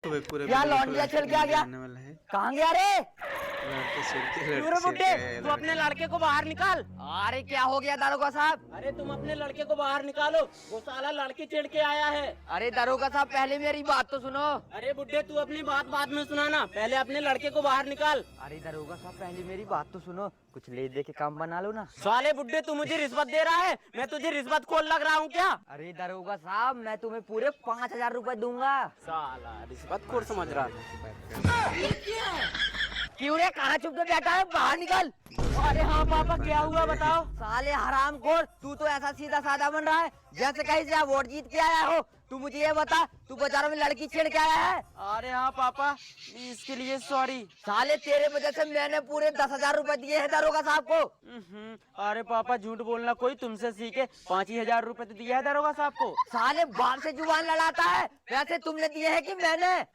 पूरे क्या लौंडिया छेड़ के आ गया? कहाँ गया रे? बुड्ढे, तू अपने लड़के को बाहर निकाल। अरे क्या हो गया दारोगा साहब? अरे तुम अपने लड़के को बाहर निकालो, वो साला लड़की छेड़ के आया है। अरे दारोगा साहब पहले मेरी बात तो सुनो। अरे बुड्ढे, तू अपनी बात बाद में सुनाना, पहले अपने लड़के को बाहर निकाल। अरे दारोगा साहब पहले मेरी बात तो सुनो, कुछ ले दे के काम बना लो ना। साले बुड्ढे, तू मुझे रिश्वत दे रहा है? मैं तुझे रिश्वत खोल लग रहा हूँ क्या? अरे दारोगा साहब मैं तुम्हें पूरे 5,000 रुपए दूंगा। साला रिश्वत खोर समझ रहा है। क्यों रे, कहाँ छुप के बैठा है? बाहर निकल। अरे हाँ पापा, क्या हुआ बताओ। साले हरामखोर, तू तो ऐसा सीधा साधा बन रहा है जैसे कहीं से आप वोट जीत के आया हो। तू मुझे ये बता, तू बाजारों में लड़की छेड़ के आया है? अरे हाँ पापा, इसके लिए सॉरी। साले तेरे वजह से मैंने पूरे 10,000 रुपए दिए हैं दारोगा साहब को। अरे पापा झूठ बोलना कोई तुमसे सीखे, 5,000 रुपए तो दिया है दरोगा साहब को। साले बाप से जुबान लड़ाता है, वैसे तुमने दिए हैं कि मैंने?